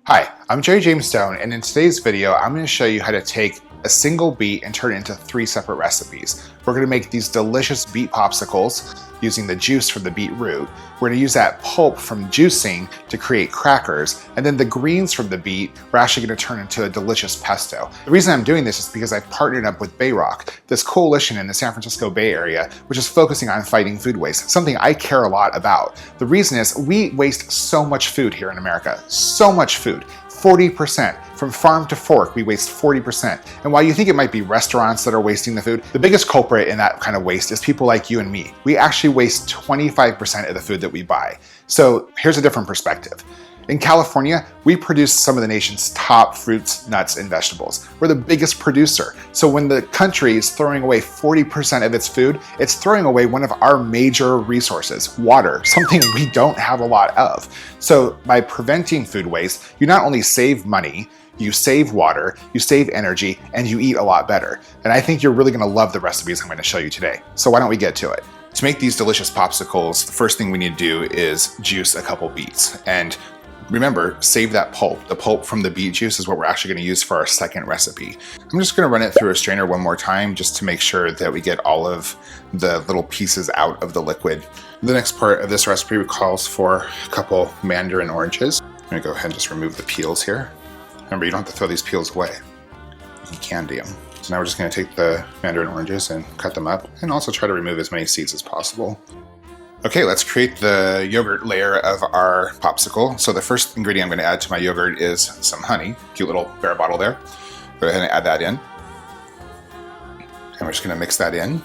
Hi, I'm Jerry James Stone, and in today's video, I'm going to show you how to take a single beet and turn it into 3 separate recipes. We're going to make these delicious beet popsicles using the juice from the beetroot. We're going to use that pulp from juicing to create crackers, and then the greens from the beet we're actually going to turn into a delicious pesto. The reason I'm doing this is because I partnered up with Bayrock, this coalition in the San Francisco Bay Area, which is focusing on fighting food waste, something I care a lot about. The reason is we waste so much food here in America, so much food. 40%. From farm to fork, we waste 40%. And while you think it might be restaurants that are wasting the food, the biggest culprit in that kind of waste is people like you and me. We actually waste 25% of the food that we buy. So here's a different perspective. In California, we produce some of the nation's top fruits, nuts, and vegetables. We're the biggest producer. So when the country is throwing away 40% of its food, it's throwing away one of our major resources, water, something we don't have a lot of. So by preventing food waste, you not only save money, you save water, you save energy, and you eat a lot better. And I think you're really gonna love the recipes I'm gonna show you today. So why don't we get to it? To make these delicious popsicles, the first thing we need to do is juice a couple beets. And remember, save that pulp. The pulp from the beet juice is what we're actually going to use for our second recipe. I'm just going to run it through a strainer one more time just to make sure that we get all of the little pieces out of the liquid. The next part of this recipe calls for a couple mandarin oranges. I'm going to go ahead and just remove the peels here. Remember, you don't have to throw these peels away. You can candy them. So now we're just going to take the mandarin oranges and cut them up and also try to remove as many seeds as possible. Okay, let's create the yogurt layer of our popsicle. So the first ingredient I'm going to add to my yogurt is some honey. Cute little bear bottle there. Go ahead and add that in. And we're just going to mix that in.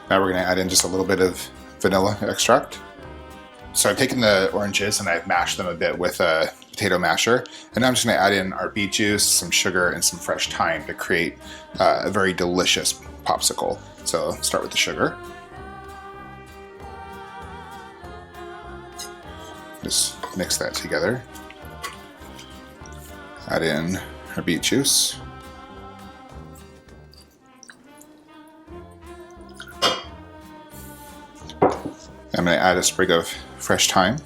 Now we're going to add in just a little bit of vanilla extract. So I've taken the oranges and I've mashed them a bit with a potato masher. And now I'm just going to add in our beet juice, some sugar, and some fresh thyme to create a very delicious popsicle. So let's start with the sugar. Just mix that together. Add in our beet juice. I'm going to add a sprig of fresh thyme.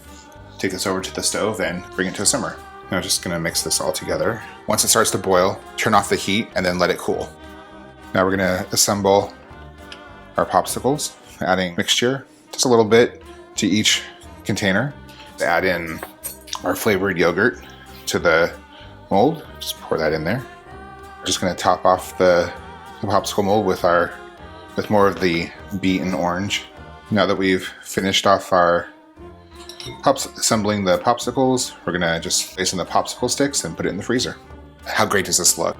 Take this over to the stove and bring it to a simmer. Now I'm just going to mix this all together. Once it starts to boil, turn off the heat and then let it cool. Now we're going to assemble our popsicles, adding mixture, just a little bit to each container. Add in our flavored yogurt to the mold. Just pour that in there. We're just going to top off the popsicle mold with more of the beet and orange. Now that we've finished off our assembling the popsicles, we're going to just place in the popsicle sticks and put it in the freezer. How great does this look?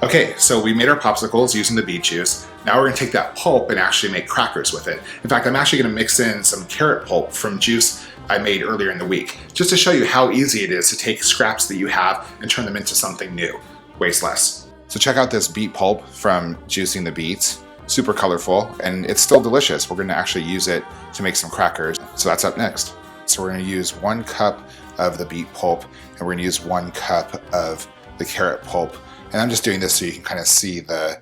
Okay, so we made our popsicles using the beet juice. Now we're going to take that pulp and actually make crackers with it. In fact, I'm actually going to mix in some carrot pulp from juice I made earlier in the week, just to show you how easy it is to take scraps that you have and turn them into something new. Waste less. So check out this beet pulp from juicing the beets. Super colorful, and it's still delicious. We're going to actually use it to make some crackers. So that's up next. So we're going to use 1 cup of the beet pulp, and we're going to use 1 cup of the carrot pulp. And I'm just doing this so you can kind of see the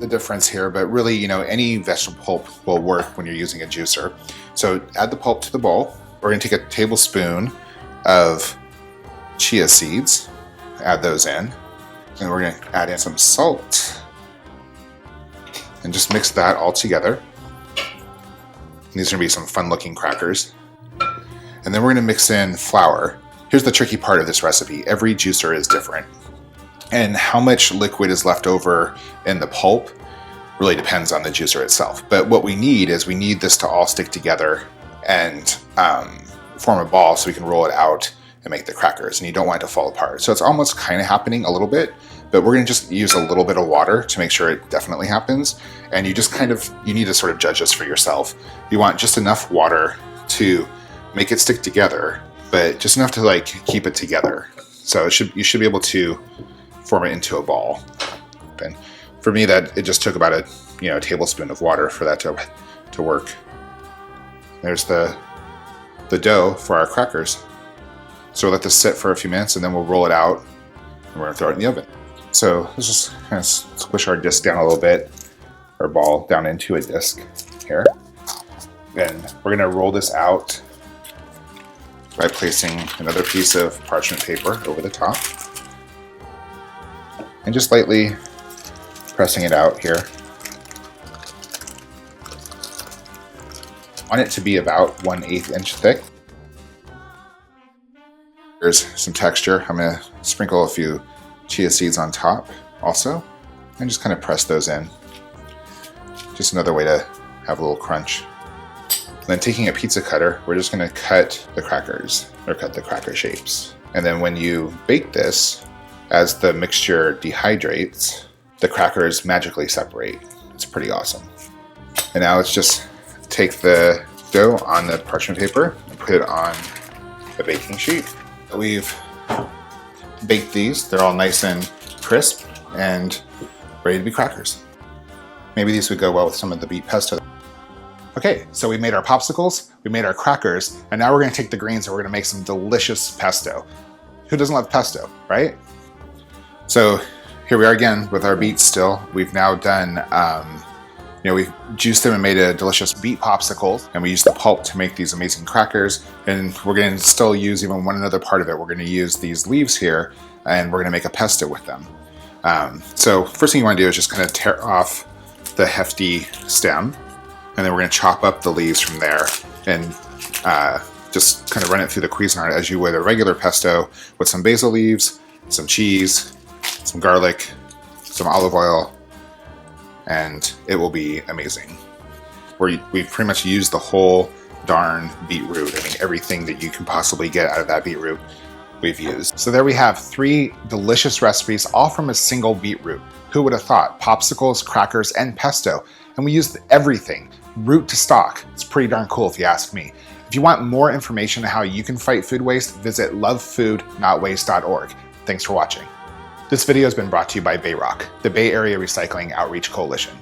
difference here, but really, you know, any vegetable pulp will work when you're using a juicer. So add the pulp to the bowl. We're going to take a tablespoon of chia seeds, add those in, and we're going to add in some salt, and just mix that all together. And these are going to be some fun looking crackers. And then we're going to mix in flour. Here's the tricky part of this recipe. Every juicer is different. And how much liquid is left over in the pulp really depends on the juicer itself. But what we need is this to all stick together and form a ball so we can roll it out and make the crackers. And you don't want it to fall apart. So it's almost kind of happening a little bit, but we're going to just use a little bit of water to make sure it definitely happens. And you need to sort of judge this for yourself. You want just enough water to make it stick together, but just enough to like keep it together. So you should be able to form it into a ball. And for me, that it just took about a tablespoon of water for that to work. There's the dough for our crackers. So we'll let this sit for a few minutes and then we'll roll it out and we're gonna throw it in the oven. So let's just kind of squish our disc down a little bit, our ball down into a disc here. Then we're gonna roll this out by placing another piece of parchment paper over the top and just lightly pressing it out here. I want it to be about 1/8 inch thick. There's some texture. I'm going to sprinkle a few chia seeds on top also and just kind of press those in. Just another way to have a little crunch. Then taking a pizza cutter, we're just going to cut the crackers, or cut the cracker shapes. And then when you bake this, as the mixture dehydrates, the crackers magically separate. It's pretty awesome. And now let's just take the dough on the parchment paper and put it on the baking sheet. We've baked these. They're all nice and crisp and ready to be crackers. Maybe these would go well with some of the beet pesto. Okay, so we made our popsicles, we made our crackers, and now we're gonna take the greens and we're gonna make some delicious pesto. Who doesn't love pesto, right? So here we are again with our beets still. We've now done, we've juiced them and made a delicious beet popsicles, and we used the pulp to make these amazing crackers, and we're gonna still use even one other part of it. We're gonna use these leaves here, and we're gonna make a pesto with them. So first thing you wanna do is just kind of tear off the hefty stem, and then we're going to chop up the leaves from there and just kind of run it through the Cuisinart as you would a regular pesto with some basil leaves, some cheese, some garlic, some olive oil, and it will be amazing. We've pretty much used the whole darn beetroot. I mean, everything that you can possibly get out of that beetroot we've used. So there we have 3 delicious recipes, all from a single beetroot. Who would have thought? Popsicles, crackers, and pesto. And we used everything, root to stalk. It's pretty darn cool if you ask me. If you want more information on how you can fight food waste, visit lovefoodnotwaste.org. Thanks for watching. This video has been brought to you by Bayrock, the Bay Area Recycling Outreach Coalition.